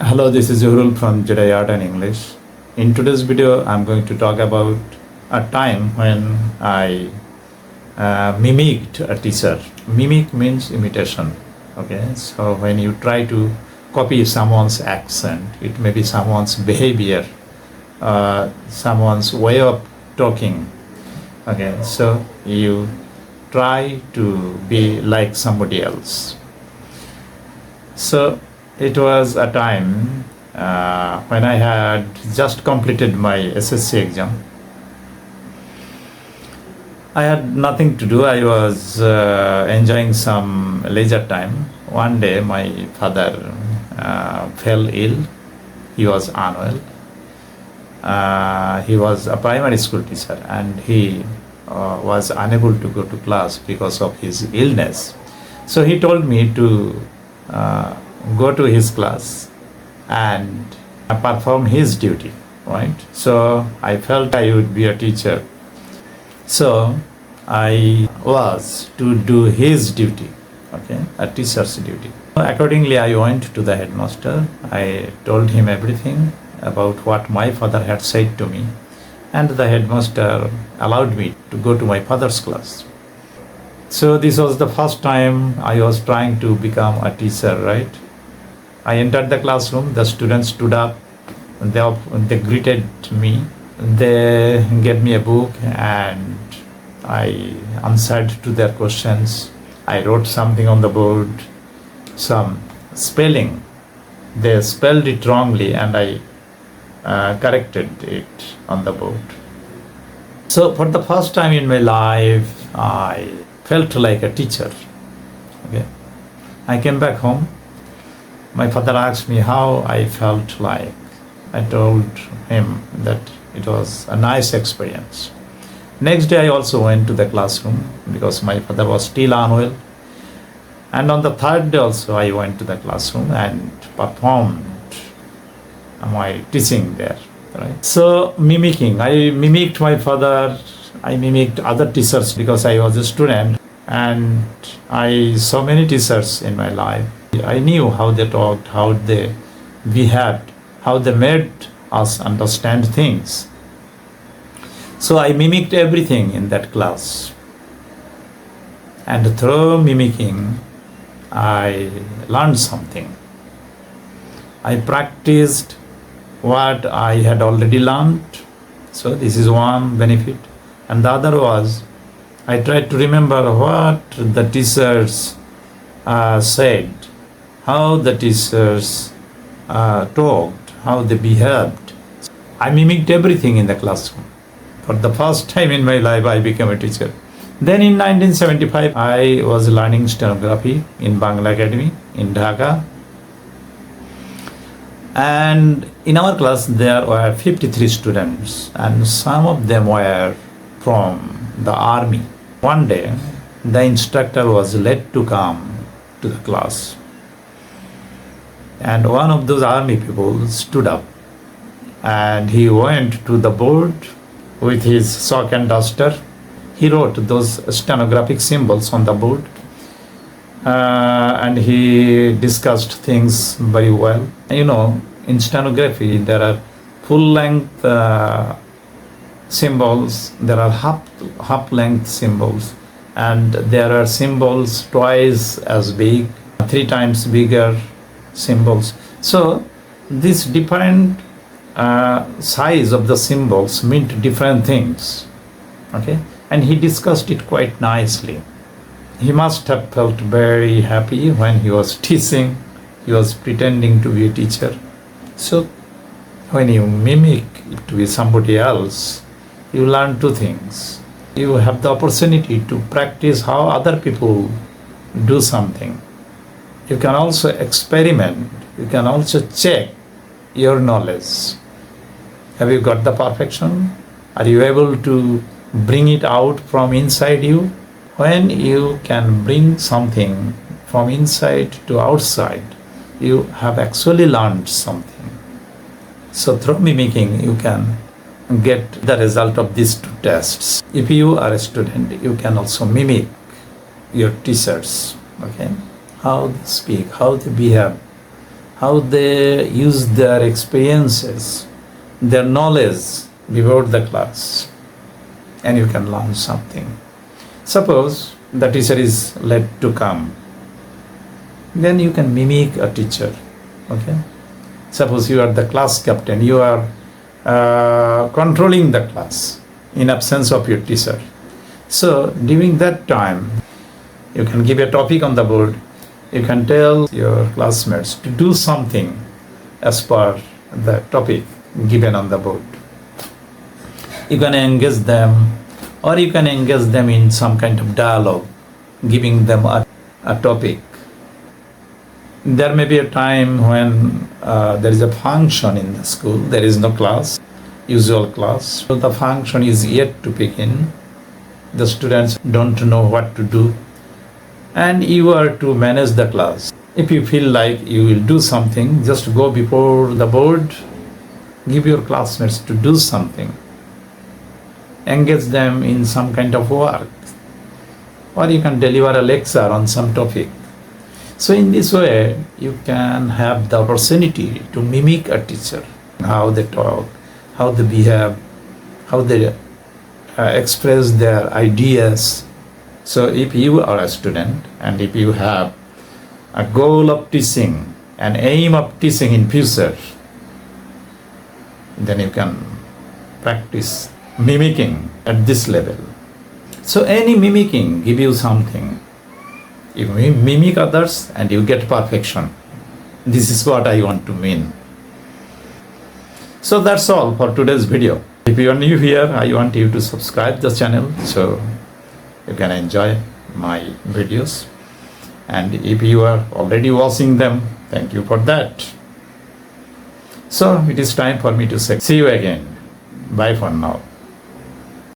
Hello, this is Zuhrul from Jedi Art and English. In today's video, I'm going to talk about a time when I mimicked a teacher. Mimic means imitation. Okay, so when you try to copy someone's accent, it may be someone's behavior, someone's way of talking. Okay, so you try to be like somebody else. So it was a time when I had just completed my SSC exam. I had nothing to do. I was enjoying some leisure time. One day my father fell ill. He was unwell. He was a primary school teacher and he was unable to go to class because of his illness. So he told me to go to his class and perform his duty, right? So I felt I would be a teacher. So I was to do his duty, okay, a teacher's duty. Accordingly, I went to the headmaster. I told him everything about what my father had said to me, and the headmaster allowed me to go to my father's class. So this was the first time I was trying to become a teacher, right? I entered the classroom, the students stood up, they greeted me, they gave me a book and I answered to their questions. I wrote something on the board, some spelling. They spelled it wrongly and I corrected it on the board. So for the first time in my life, I felt like a teacher. Okay, I came back home. My father asked me how I felt like. I told him that it was a nice experience. Next day I also went to the classroom because my father was still unwell. And on the third day also I went to the classroom and performed my teaching there. Right? So mimicking, I mimicked my father, I mimicked other teachers because I was a student and I saw many teachers in my life. I knew how they talked, how they behaved, how they made us understand things. So I mimicked everything in that class. And through mimicking, I learned something. I practiced what I had already learned. So this is one benefit. And the other was, I tried to remember what the teachers said, how the teachers talked, how they behaved. I mimicked everything in the classroom. For the first time in my life, I became a teacher. Then in 1975, I was learning stenography in Bangla Academy in Dhaka. And in our class, there were 53 students, and some of them were from the army. One day, the instructor was led to come to the class. And one of those army people stood up and he went to the board with his chalk and duster. He wrote those stenographic symbols on the board and he discussed things very well. You know, in stenography, there are full-length symbols, there are half-length symbols, and there are symbols twice as big, 3 times bigger symbols. So this different size of the symbols meant different things. Okay, and he discussed it quite nicely. He must have felt very happy when he was teaching. He was pretending to be a teacher. So when you mimic it to be somebody else, you learn 2 things. You have the opportunity to practice how other people do something. You can also experiment. You can also check your knowledge. Have you got the perfection? Are you able to bring it out from inside you? When you can bring something from inside to outside, you have actually learned something. So through mimicking, you can get the result of these 2 tests. If you are a student, you can also mimic your teachers. Okay, how they speak, how they behave, how they use their experiences, their knowledge before the class, and you can learn something. Suppose the teacher is late to come, then you can mimic a teacher. Okay? Suppose you are the class captain, you are controlling the class in absence of your teacher. So during that time, you can give a topic on the board. You can tell your classmates to do something as per the topic given on the board. You can engage them, or you can engage them in some kind of dialogue, giving them a topic. There may be a time when there is a function in the school, there is no class, usual class. So the function is yet to begin. The students don't know what to do, and you are to manage the class. If you feel like you will do something, just go before the board, give your classmates to do something, engage them in some kind of work, or you can deliver a lecture on some topic. So in this way, you can have the opportunity to mimic a teacher, how they talk, how they behave, how they express their ideas. So if you are a student and if you have a goal of teaching, an aim of teaching in future, then you can practice mimicking at this level. So any mimicking give you something. You mimic others and you get perfection. This is what I want to mean. So that's all for today's video. If you are new here, I want you to subscribe the channel so you can enjoy my videos. And if you are already watching them, thank you for that. So it is time for me to say see you again. Bye for now.